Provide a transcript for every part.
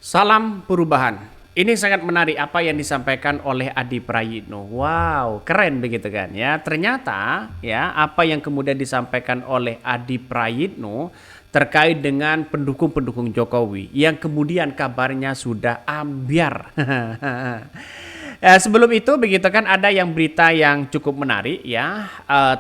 Salam perubahan. Ini sangat menarik apa yang disampaikan oleh Adi Prayitno. Wow, keren begitu kan ya. Ternyata ya apa yang kemudian disampaikan oleh Adi Prayitno terkait dengan pendukung-pendukung Jokowi yang kemudian kabarnya sudah ambyar. Sebelum itu begitu kan ada yang berita yang cukup menarik ya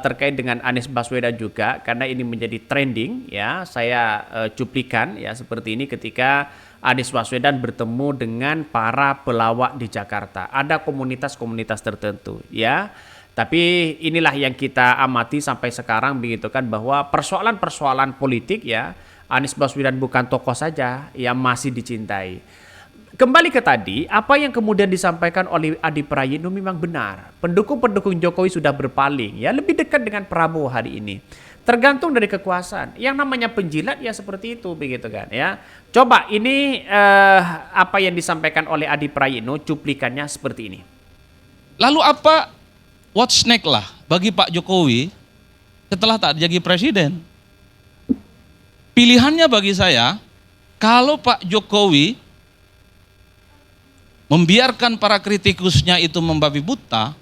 terkait dengan Anies Baswedan juga karena ini menjadi trending ya. Saya cuplikan ya seperti ini ketika Anies Baswedan bertemu dengan para pelawak di Jakarta. Ada komunitas-komunitas tertentu ya. Tapi inilah yang kita amati sampai sekarang begitu kan bahwa persoalan-persoalan politik ya Anies Baswedan bukan tokoh saja yang masih dicintai. Kembali ke tadi, apa yang kemudian disampaikan oleh Adi Prayitno memang benar. Pendukung-pendukung Jokowi sudah berpaling, ya lebih dekat dengan Prabowo hari ini. Tergantung dari kekuasaan. Yang namanya penjilat ya seperti itu, begitu kan ya. Coba ini apa yang disampaikan oleh Adi Prayitno, cuplikannya seperti ini. Lalu apa what's next lah bagi Pak Jokowi setelah tak jadi presiden? Pilihannya bagi saya, kalau Pak Jokowi membiarkan para kritikusnya itu membabi buta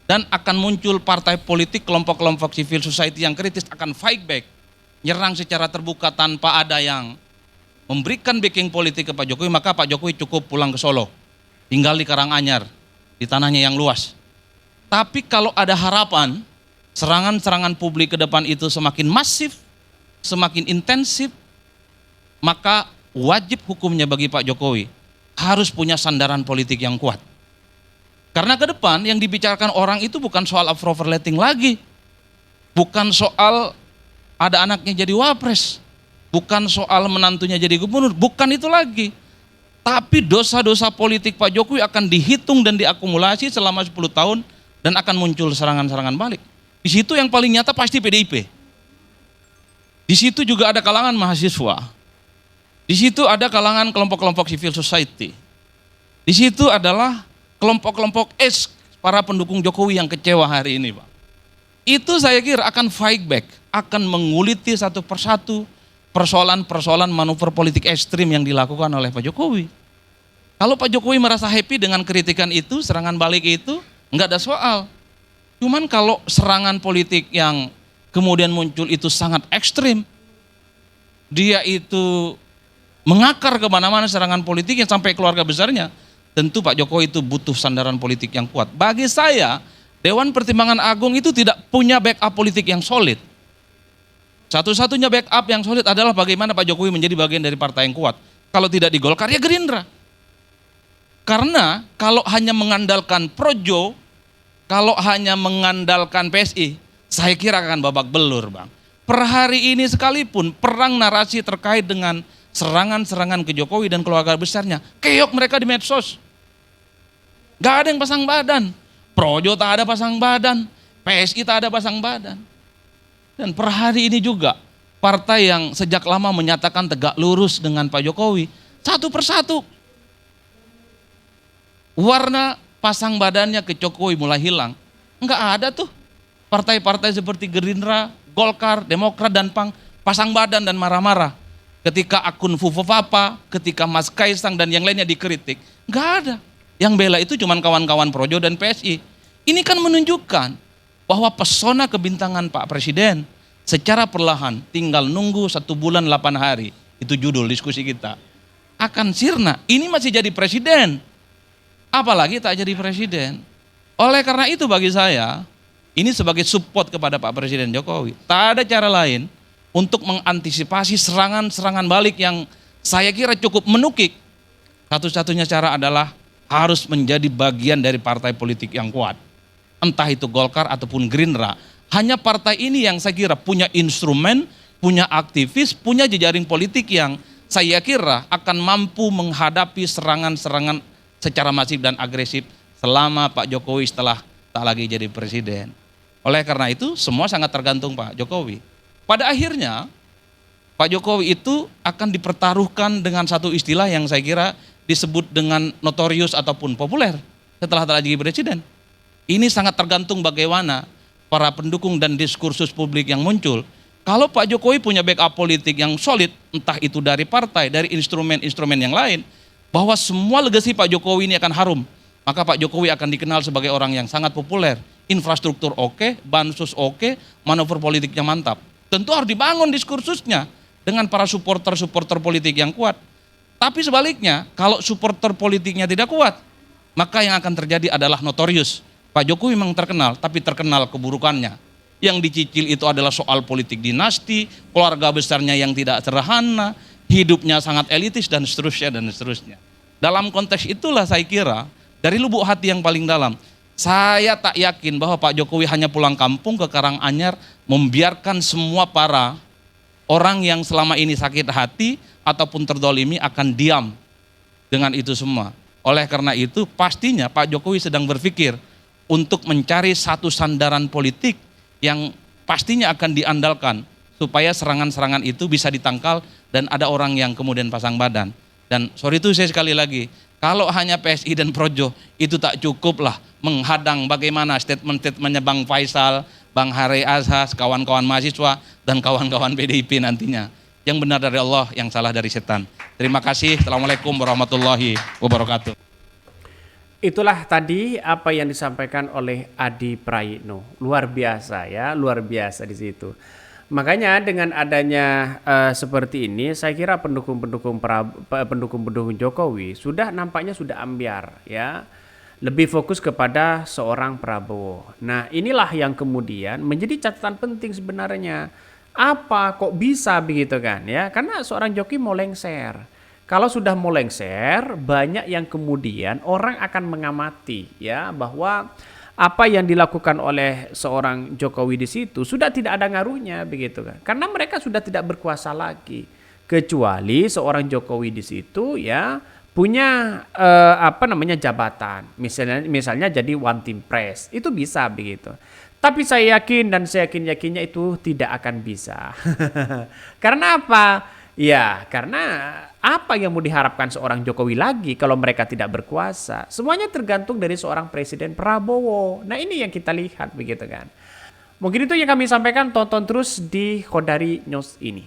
dan akan muncul partai politik, kelompok-kelompok civil society yang kritis akan fight back, nyerang secara terbuka tanpa ada yang memberikan backing politik ke Pak Jokowi, maka Pak Jokowi cukup pulang ke Solo, tinggal di Karanganyar, di tanahnya yang luas. Tapi kalau ada harapan, serangan-serangan publik ke depan itu semakin masif, semakin intensif, maka wajib hukumnya bagi Pak Jokowi harus punya sandaran politik yang kuat. Karena ke depan yang dibicarakan orang itu bukan soal approval rating lagi. Bukan soal ada anaknya jadi wapres. Bukan soal menantunya jadi gubernur. Bukan itu lagi. Tapi dosa-dosa politik Pak Jokowi akan dihitung dan diakumulasi selama 10 tahun dan akan muncul serangan-serangan balik. Di situ yang paling nyata pasti PDIP. Di situ juga ada kalangan mahasiswa. Di situ ada kalangan kelompok-kelompok civil society. Di situ adalah kelompok-kelompok para pendukung Jokowi yang kecewa hari ini, Pak. Itu saya kira akan fight back, akan menguliti satu persatu persoalan-persoalan manuver politik ekstrim yang dilakukan oleh Pak Jokowi. Kalau Pak Jokowi merasa happy dengan kritikan itu, serangan balik itu, enggak ada soal. Cuman kalau serangan politik yang kemudian muncul itu sangat ekstrim, dia itu mengakar kemana-mana serangan politik yang sampai keluarga besarnya, tentu Pak Jokowi itu butuh sandaran politik yang kuat. Bagi saya, Dewan Pertimbangan Agung itu tidak punya backup politik yang solid. Satu-satunya backup yang solid adalah bagaimana Pak Jokowi menjadi bagian dari partai yang kuat. Kalau tidak di Golkar, ya Gerindra. Karena kalau hanya mengandalkan Projo, kalau hanya mengandalkan PSI, saya kira akan babak belur, Bang. Per hari ini sekalipun perang narasi terkait dengan serangan-serangan ke Jokowi dan keluarga besarnya, keok mereka di medsos. Gak ada yang pasang badan. Projo tak ada pasang badan, PSI tak ada pasang badan. Dan per hari ini juga, partai yang sejak lama menyatakan tegak lurus dengan Pak Jokowi, satu persatu warna pasang badannya ke Jokowi mulai hilang. Enggak ada tuh partai-partai seperti Gerindra, Golkar, Demokrat, dan PAN pasang badan dan marah-marah. Ketika akun Fufofapa, ketika Mas Kaisang dan yang lainnya dikritik, nggak ada. Yang bela itu cuma kawan-kawan Projo dan PSI. Ini kan menunjukkan bahwa pesona kebintangan Pak Presiden secara perlahan, tinggal nunggu 1 bulan 8 hari, itu judul diskusi kita, akan sirna. Ini masih jadi presiden, apalagi tak jadi presiden. Oleh karena itu bagi saya, ini sebagai support kepada Pak Presiden Jokowi. Tak ada cara lain untuk mengantisipasi serangan-serangan balik yang saya kira cukup menukik. Satu-satunya cara adalah harus menjadi bagian dari partai politik yang kuat. Entah itu Golkar ataupun Gerindra. Hanya partai ini yang saya kira punya instrumen, punya aktivis, punya jejaring politik yang saya kira akan mampu menghadapi serangan-serangan secara masif dan agresif selama Pak Jokowi setelah tak lagi jadi presiden. Oleh karena itu semua sangat tergantung Pak Jokowi. Pada akhirnya, Pak Jokowi itu akan dipertaruhkan dengan satu istilah yang saya kira disebut dengan notorius ataupun populer setelah tak lagi presiden. Ini sangat tergantung bagaimana para pendukung dan diskursus publik yang muncul. Kalau Pak Jokowi punya backup politik yang solid, entah itu dari partai, dari instrumen-instrumen yang lain, bahwa semua legasi Pak Jokowi ini akan harum, maka Pak Jokowi akan dikenal sebagai orang yang sangat populer, infrastruktur oke, bansos oke, manuver politiknya mantap. Tentu harus dibangun diskursusnya dengan para supporter-supporter politik yang kuat. Tapi sebaliknya, kalau supporter politiknya tidak kuat, maka yang akan terjadi adalah notorious. Pak Jokowi memang terkenal, tapi terkenal keburukannya. Yang dicicil itu adalah soal politik dinasti, keluarga besarnya yang tidak sederhana, hidupnya sangat elitis, dan seterusnya, dan seterusnya. Dalam konteks itulah saya kira, dari lubuk hati yang paling dalam, saya tak yakin bahwa Pak Jokowi hanya pulang kampung ke Karanganyar, membiarkan semua para orang yang selama ini sakit hati ataupun terdolimi akan diam dengan itu semua. Oleh karena itu, pastinya Pak Jokowi sedang berpikir untuk mencari satu sandaran politik yang pastinya akan diandalkan supaya serangan-serangan itu bisa ditangkal dan ada orang yang kemudian pasang badan. Dan sorry itu saya sekali lagi, kalau hanya PSI dan Projo itu tak cukup lah menghadang bagaimana statement-statementnya Bang Faisal, Bang Hari Azhas, kawan-kawan mahasiswa dan kawan-kawan PDIP nantinya. Yang benar dari Allah, yang salah dari setan. Terima kasih. Assalamualaikum warahmatullahi wabarakatuh. Itulah tadi apa yang disampaikan oleh Adi Prayitno. Luar biasa ya, luar biasa di situ. Makanya dengan adanya seperti ini, saya kira pendukung-pendukung Jokowi nampaknya sudah ambiar ya. Lebih fokus kepada seorang Prabowo. Nah, inilah yang kemudian menjadi catatan penting sebenarnya. Apa kok bisa begitu kan ya? Karena seorang Jokowi mau lengser. Kalau sudah mau lengser, banyak yang kemudian orang akan mengamati ya bahwa apa yang dilakukan oleh seorang Jokowi di situ sudah tidak ada ngaruhnya begitu kan. Karena mereka sudah tidak berkuasa lagi. Kecuali seorang Jokowi di situ ya punya jabatan. Misalnya jadi one team press. Itu bisa begitu. Tapi saya yakin dan saya yakinnya itu tidak akan bisa. Karena apa? Ya, karena apa yang mau diharapkan seorang Jokowi lagi kalau mereka tidak berkuasa? Semuanya tergantung dari seorang Presiden Prabowo. Nah, ini yang kita lihat begitu kan. Mungkin itu yang kami sampaikan, tonton terus di Khodari News ini.